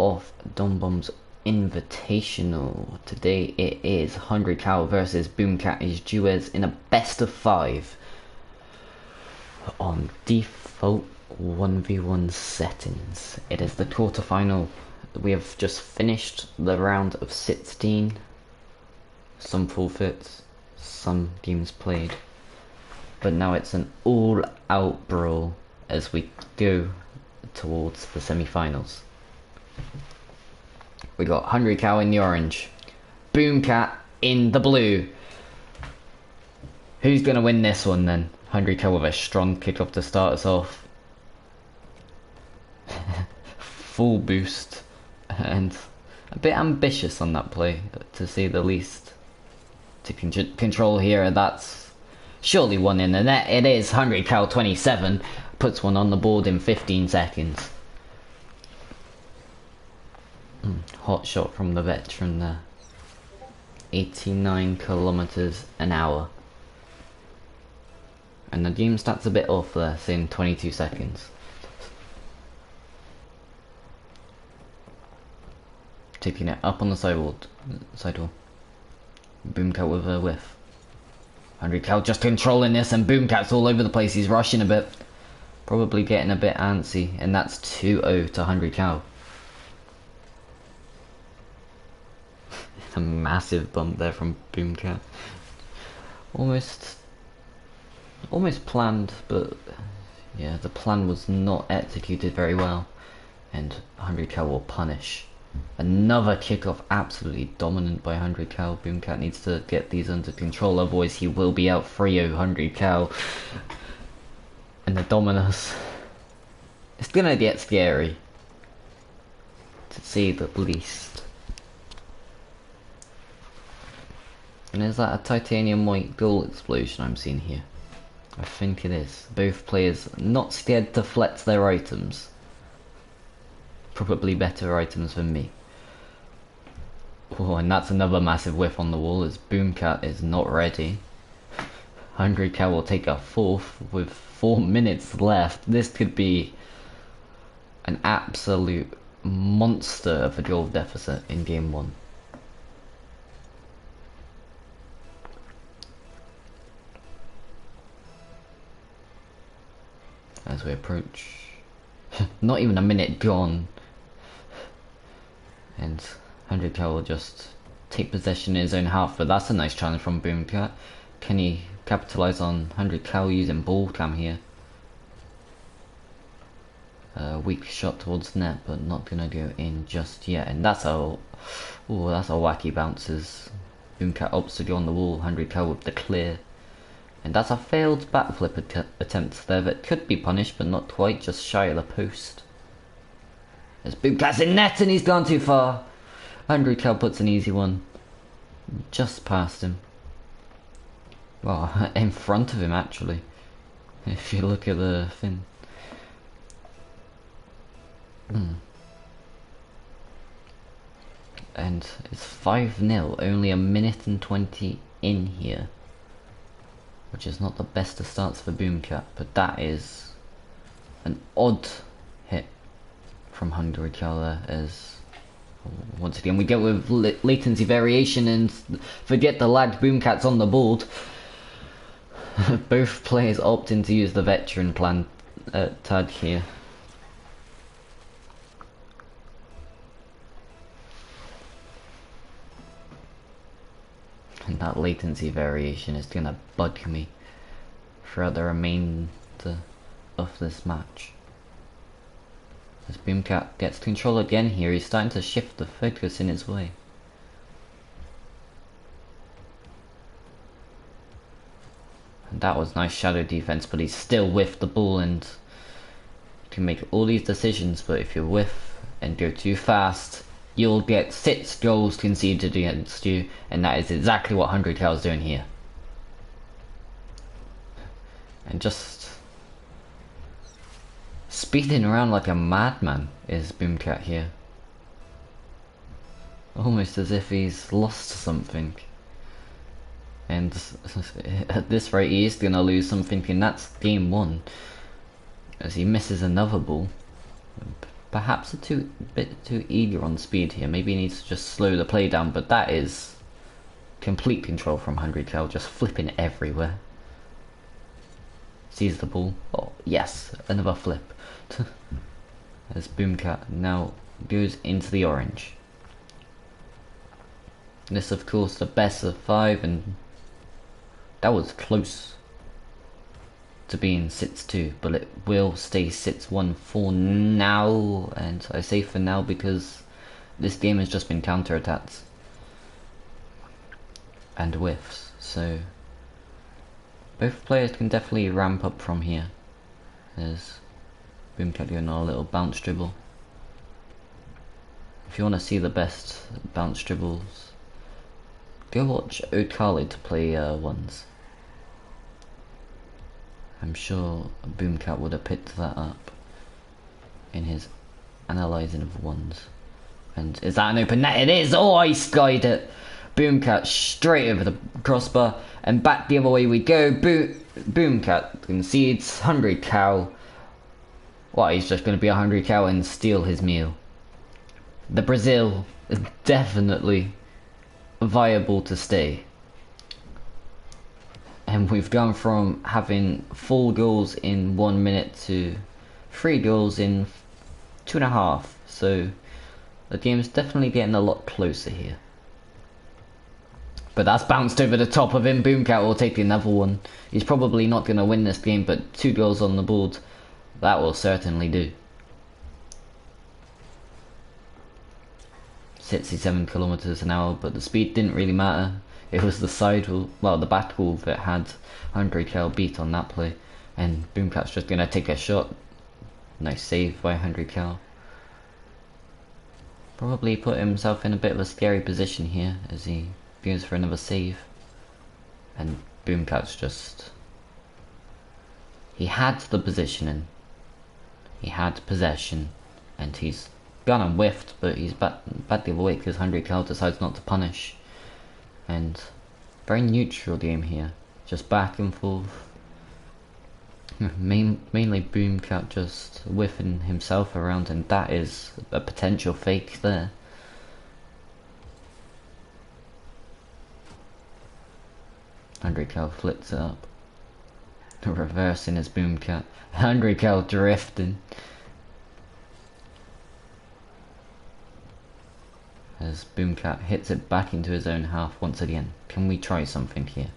of Dombombs Invitational. Today it is Hungry Cow versus Boomcat is Duez in a best of 5 on default 1v1 settings. It is the quarterfinal. We have just finished the round of 16. Some forfeits, some games played, but now it's an all-out brawl as we go towards the semi-finals. We got Hungry Cow in the orange, Boomcat in the blue. Who's gonna win this one then? Hungry Cow with a strong kickoff to start us off. Full boost and a bit ambitious on that play, to say the least. To control here, that's surely one in the net. It is. Hungry Cow 27 puts one on the board in 15 seconds. Hot shot from the veteran there. 89 kilometers an hour. And the game stats a bit off there, saying 22 seconds. Taking it up on the sidewall. Boomcat with a whiff. Hungry Cow just controlling this, and Boomcat's all over the place. He's rushing a bit. Probably getting a bit antsy, and that's 2-0 to Hungry Cow. A massive bump there from Boomcat. Almost planned, but yeah, the plan was not executed very well, and Hungry Cow will punish. Another kickoff, absolutely dominant by Hungry Cow. Boomcat needs to get these under control, otherwise he will be out 3-0 Hungry Cow. And the Dominos, it's gonna get scary, to say the least. And is that a titanium white goal explosion I'm seeing here? I think it is. Both players not scared to flex their items. Probably better items than me. Oh, and that's another massive whiff on the wall as Boomcat is not ready. Hungry Cow will take a fourth with 4 minutes left. This could be an absolute monster of a goal deficit in game 1. As we approach, not even a minute gone, and Hungry Cow will just take possession in his own half, but that's a nice challenge from Boomcat. Can he capitalise on Hungry Cow using ball cam here? Weak shot towards net, but not gonna go in just yet, and that's a wacky bounces. Boomcat opts to go on the wall, Hungry Cow with the clear. And that's a failed backflip attempt there that could be punished, but not quite, just shy of the post. As Boomcat's in net and he's gone too far. Hungry Cow puts an easy one. Just past him. Well, in front of him actually. If you look at the thing. And it's 5-0, only a minute and 20 in here. Which is not the best of starts for Boomcat, but that is an odd hit from Hungry Cow there, as once again we get with latency variation and forget the lag. Boomcat's on the board. Both players opting to use the veteran plan tag here. And that latency variation is gonna bug me throughout the remainder of this match. As Boomcat gets control again here, he's starting to shift the focus in his way. And that was nice shadow defense, but he's still whiffed the ball, and you can make all these decisions, but if you whiff and go too fast, you'll get 6 goals conceded against you, and that is exactly what Hungry Cow is doing here. And just speeding around like a madman is Boomcat here. Almost as if he's lost something. And at this rate he is going to lose something, and that's game 1. As he misses another ball. perhaps a bit too eager on speed here. Maybe he needs to just slow the play down, but that is complete control from Hungry Cow, just flipping everywhere. Sees the ball. Oh, yes, another flip. As Boomcat now goes into the orange. This, of course, the best of 5, and that was close to being 6-2, but it will stay 6-1 for now. And I say for now because this game has just been counter-attacks and whiffs, so both players can definitely ramp up from here. There's Boomcat doing a little bounce dribble. If you want to see the best bounce dribbles, go watch O'Kali to play ones. I'm sure Boomcat would have picked that up in his analysing of ones. And is that an open net? It is! Oh, I skied it! Boomcat straight over the crossbar, and back the other way we go. Boomcat concedes. Hungry Cow. What, he's just going to be a Hungry Cow and steal his meal. The Brazil is definitely viable to stay. And we've gone from having 4 goals in 1 minute to 3 goals in 2.5. So the game's definitely getting a lot closer here. But that's bounced over the top of him. Boomcat will take another one. He's probably not going to win this game, but 2 goals on the board, that will certainly do. 67 kilometers an hour, but the speed didn't really matter. It was the side wall, well, the back wall that had Hungry Cow beat on that play. And Boomcat's just going to take a shot. Nice save by Hungry Cow. Probably put himself in a bit of a scary position here as he goes for another save. And Boomcat's just... he had the positioning. He had possession. And he's gone and whiffed, but he's back the other way because Hungry Cow decides not to punish. And very neutral game here. Just back and forth. Mainly Boomcat just whiffing himself around, and that is a potential fake there. Hungry Cow flips it up. Reversing his Boomcat. Hungry Cow drifting. As Boomcat hits it back into his own half once again. Can we try something here?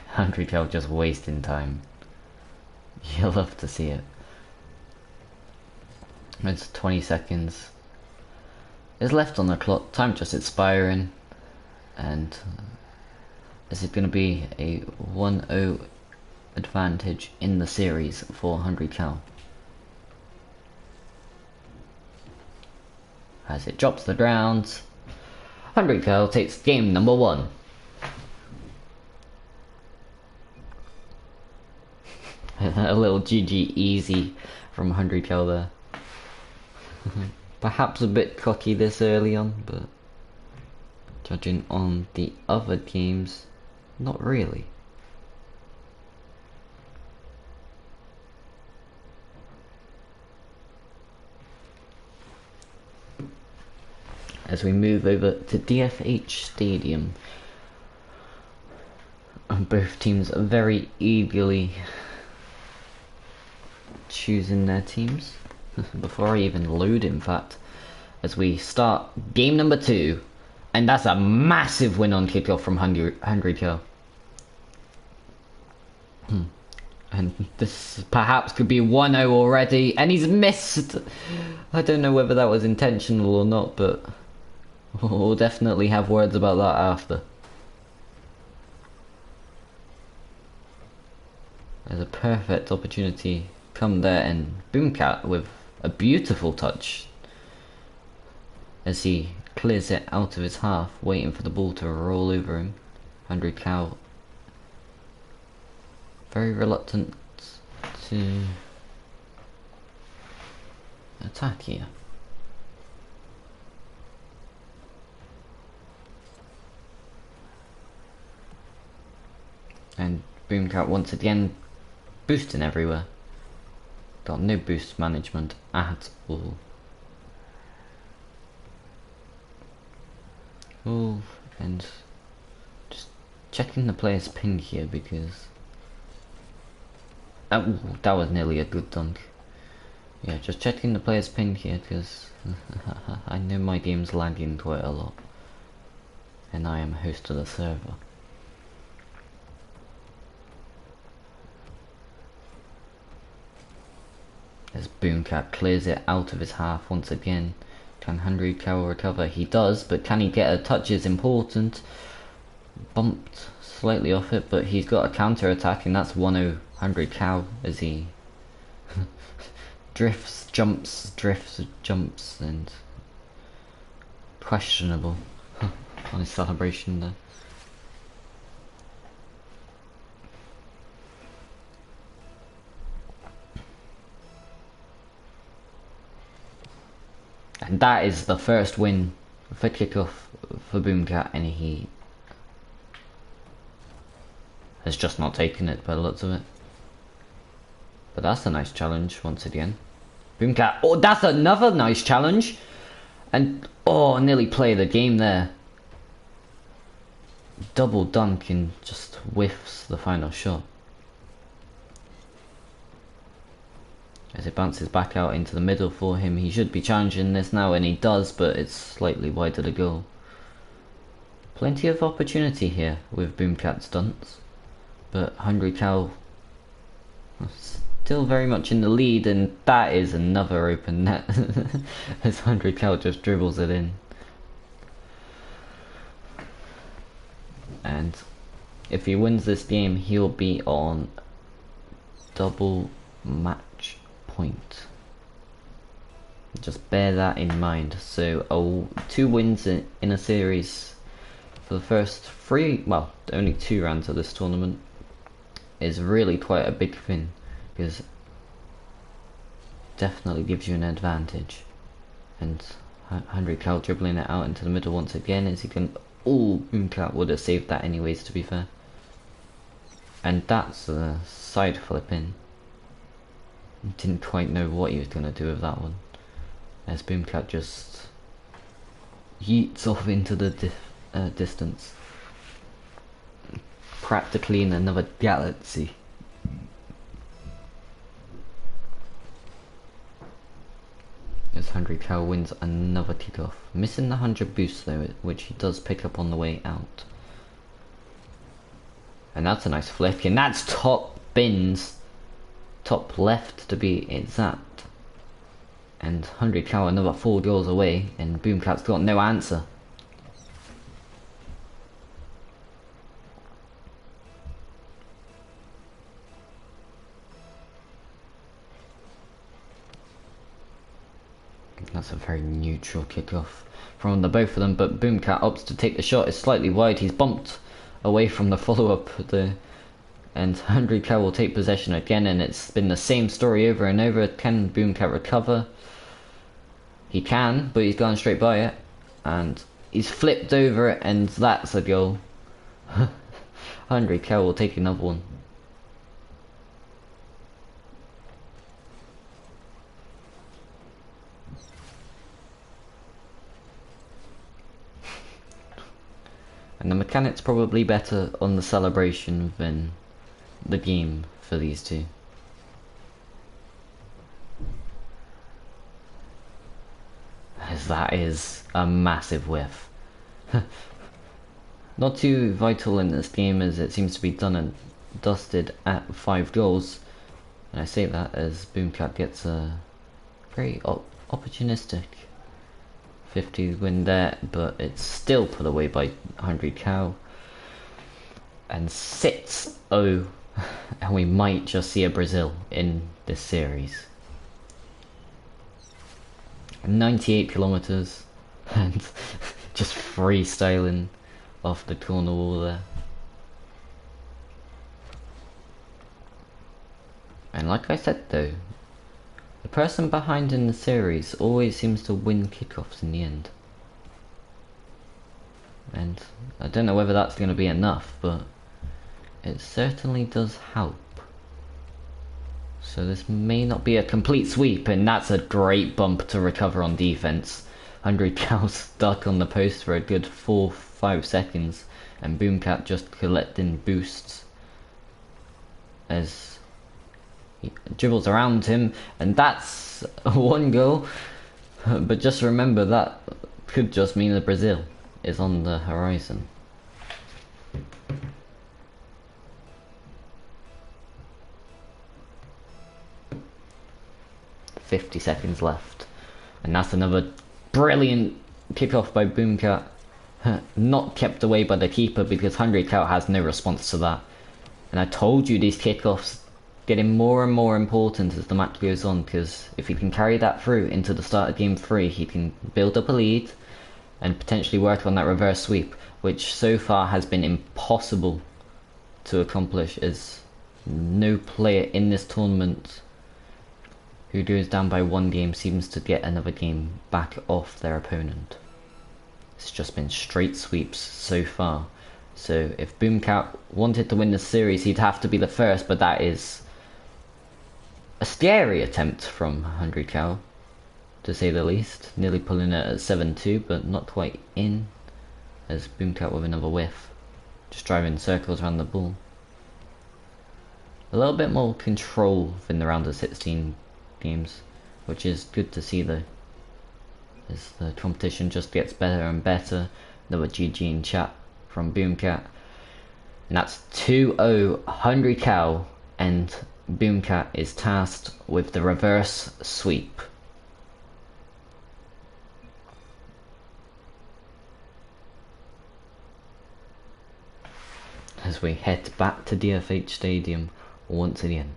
Hungry Cow just wasting time. You'll love to see it. It's 20 seconds. Is left on the clock. Time just expiring. And is it going to be a 1-0 advantage in the series for Hungry Cow? As it drops the ground, Hungry Cow takes game number 1. A little GG easy from Hungry Cow there. Perhaps a bit cocky this early on, but judging on the other games, not really. As we move over to DFH Stadium, both teams are very eagerly choosing their teams. Before I even load, in fact, as we start game number 2, and that's a massive win on kickoff from Hungry Cow. And this perhaps could be 1-0 already, and he's missed. I don't know whether that was intentional or not, but we'll definitely have words about that after. There's a perfect opportunity come there, and Boomcat with a beautiful touch as he clears it out of his half, waiting for the ball to roll over him. Hungry Cow very reluctant to attack here. And Boomcat once again boosting everywhere. Got no boost management at all. Oh, and just checking the player's ping here because that was nearly a good dunk. Yeah, just checking the player's ping here because I know my game's lagging quite a lot, and I am host of the server. As Boomcat clears it out of his half once again. Can Henry Cow recover? He does, but can he get a touch is important. Bumped slightly off it, but he's got a counter attack, and that's 1-0 Henry Cow as he drifts, jumps, and questionable on his celebration there. And that is the first win for kickoff for Boomcat, and he has just not taken it by the looks of it. But that's a nice challenge once again. Boomcat, oh, that's another nice challenge! And, oh, nearly play the game there. Double dunk and just whiffs the final shot. As it bounces back out into the middle for him, he should be challenging this now, and he does, but it's slightly wide of the goal. Plenty of opportunity here with Boomcat stunts, but Hungry Cow still very much in the lead, and that is another open net as Hungry Cow just dribbles it in. And if he wins this game, he'll be on double match point. Just bear that in mind. So 2 wins in a series for the first 3, well, only 2 rounds of this tournament is really quite a big thing, because definitely gives you an advantage. And Henry Cow dribbling it out into the middle once again as he can. Oh, Boomcat would have saved that anyways, to be fair. And that's a side flip in. Didn't quite know what he was going to do with that one, as Boomcat just yeets off into the distance, practically in another galaxy. As Hungry Cow wins another kickoff, missing the 100 boost though, which he does pick up on the way out. And that's a nice flick, and that's top bins. Top left to be exact. And Hungry Cow another 4 goals away, and Boomcat's got no answer. That's a very neutral kickoff from the both of them, but Boomcat opts to take the shot. It's slightly wide, he's bumped away from the follow-up there. And Hungry Cow will take possession again, and it's been the same story over and over. Can Boomcat recover? He can, but he's gone straight by it. And he's flipped over it, and that's a goal. Hungry Cow will take another one. And the mechanics probably better on the celebration than the game for these two. As that is a massive whiff. Not too vital in this game, as it seems to be done and dusted at 5 goals. And I say that as Boomcat gets a very opportunistic 50 win there, but it's still put away by Hungry Cow. And 6-0, and we might just see a Brazil in this series. 98 kilometers, and just freestyling off the corner wall there. And like I said though, the person behind in the series always seems to win kickoffs in the end. And I don't know whether that's going to be enough, but it certainly does help. So this may not be a complete sweep, and that's a great bump to recover on defense. 100 Cal stuck on the post for a good 4-5 seconds, and Boomcat just collecting boosts as he dribbles around him, and that's one goal. But just remember that could just mean that Brazil is on the horizon. .50 seconds left, and that's another brilliant kickoff by Boomcat, not kept away by the keeper because 100 Cal has no response to that. And I told you these kickoffs getting more and more important as the match goes on, because if he can carry that through into the start of game 3, he can build up a lead and potentially work on that reverse sweep, which so far has been impossible to accomplish, as no player in this tournament who goes down by 1 game seems to get another game back off their opponent. It's just been straight sweeps so far. So if Boomcat wanted to win the series, he'd have to be the first, but that is a scary attempt from 100 Cal, to say the least. Nearly pulling it at 7-2, but not quite in, as Boomcat with another whiff. Just driving circles around the ball. A little bit more control in the round of 16 games, which is good to see though, as the competition just gets better and better. Another GG in chat from Boomcat, and that's 2-0 100 Cal, and Boomcat is tasked with the reverse sweep. As we head back to DFH Stadium once again.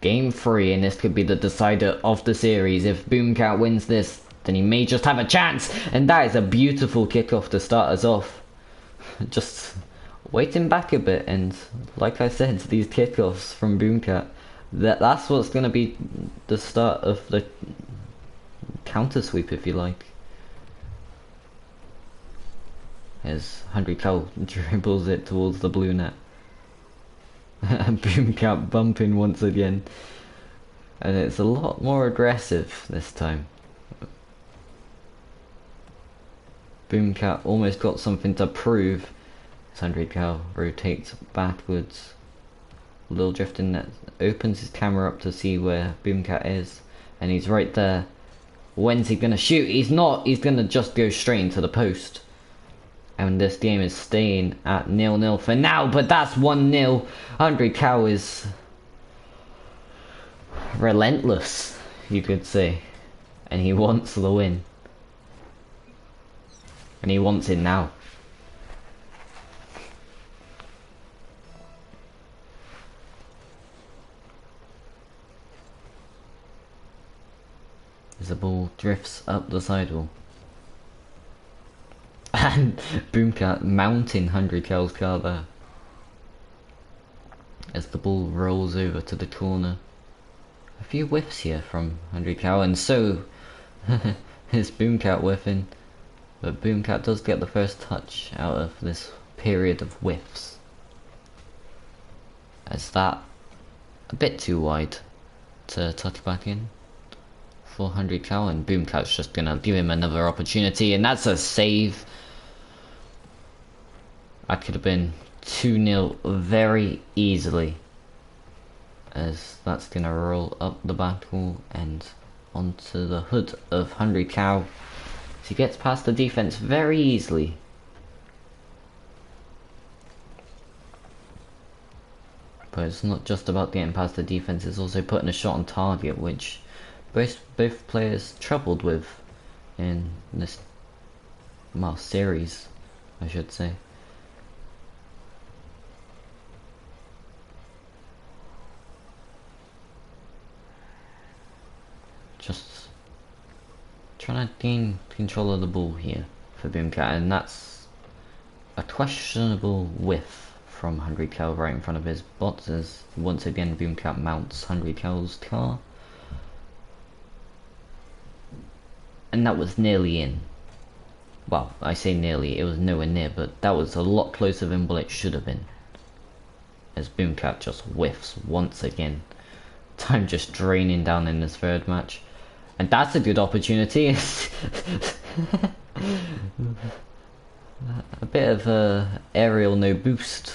Game 3, and this could be the decider of the series. If Boomcat wins this, then he may just have a chance, and that is a beautiful kickoff to start us off. Just waiting back a bit, and like I said, these kickoffs from Boomcat, that's what's going to be the start of the counter sweep, if you like. As 100 Cal dribbles it towards the blue net. Boomcat bumping once again, and it's a lot more aggressive this time. Boomcat almost got something to prove. 100 Cal rotates backwards, a little drifting net, opens his camera up to see where Boomcat is, and he's right there. When's he gonna shoot? He's not. He's gonna just go straight into the post. And this game is staying at 0-0 for now, but that's 1-0. 100 Cal is relentless, you could say. And he wants the win. And he wants it now. As the ball drifts up the sidewall. And Boomcat mounting 100 Cal's car there. As the ball rolls over to the corner. A few whiffs here from 100 Cal, and so is Boomcat whiffing. But Boomcat does get the first touch out of this period of whiffs. As that a bit too wide to touch back in. 400 Cal, and Boomcat's just gonna give him another opportunity, and that's a save. That could have been 2-0 very easily, as that's gonna roll up the back wall and onto the hood of 100 Cal. So he gets past the defense very easily. But it's not just about getting past the defense, it's also putting a shot on target, which both players troubled with in this series, I should say. Just trying to gain control of the ball here for Boomcat, and that's a questionable whiff from 100 cal right in front of his bots as once again Boomcat mounts 100 cal's car. And that was nearly in. Well, I say nearly, it was nowhere near, but that was a lot closer than what it should have been. As Boomcat just whiffs once again. Time just draining down in this third match. And that's a good opportunity. A bit of a aerial no boost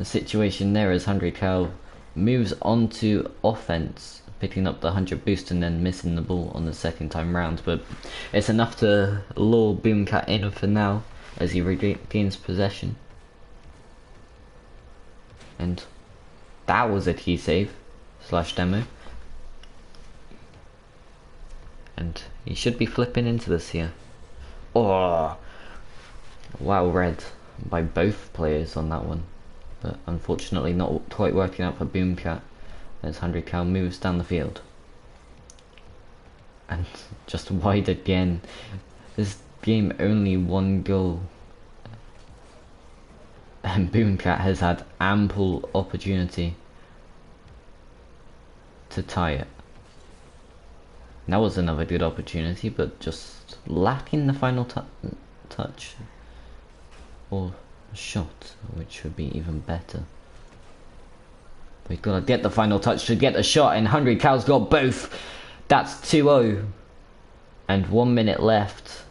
situation there as 100 cal moves onto offense, picking up the 100 boost and then missing the ball on the second time round, but it's enough to lure Boomcat in for now as he regains possession. And that was a key save slash demo, and he should be flipping into this here. Oh, well read by both players on that one, but unfortunately not quite working out for Boomcat as 100 cal moves down the field. And just wide again. This game only one goal. And Boomcat has had ample opportunity to tie it. That was another good opportunity, but just lacking the final touch. Or shot, which would be even better. We've got to get the final touch to get a shot, and 100 cal's got both. That's 2-0. And 1 minute left.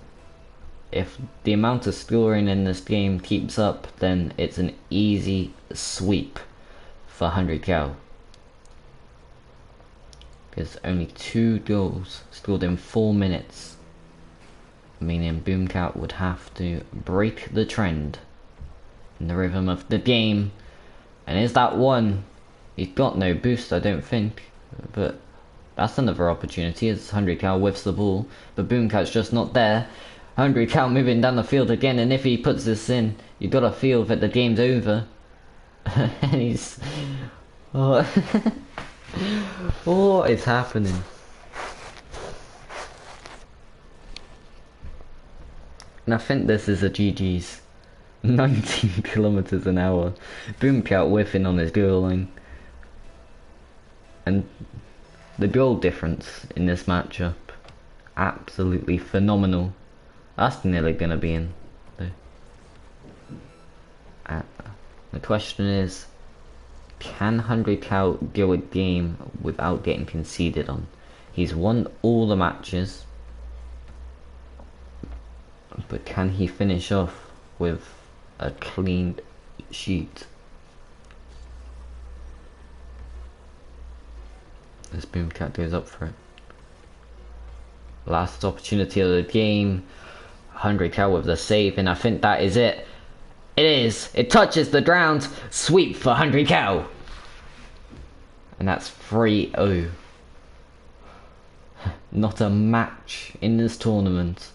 If the amount of scoring in this game keeps up, then it's an easy sweep for 100 cal. There's only 2 goals scored in 4 minutes. Meaning Boomcat would have to break the trend in the rhythm of the game. And is that one? He's got no boost, I don't think, but that's another opportunity as 100 cal whiffs the ball, but Boomcat's just not there. 100 cal moving down the field again, and if he puts this in, you got to feel that the game's over. And he's... Oh. What is happening? And I think this is a GG's. 19 kilometers an hour. Boomcat whiffing on his goal line. And the goal difference in this matchup, absolutely phenomenal. That's nearly gonna be in. The question is, can 100 cal go a game without getting conceded on? He's won all the matches, but can he finish off with a clean sheet? This Boomcat goes up for it. Last opportunity of the game. 100 cal with the save, and I think that is it. It is. It touches the ground. Sweep for 100 cal. And that's 3-0. Not a match in this tournament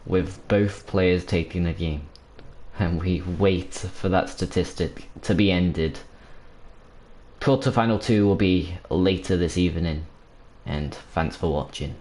with both players taking the game. And we wait for that statistic to be ended. Quarterfinal 2 will be later this evening. And thanks for watching.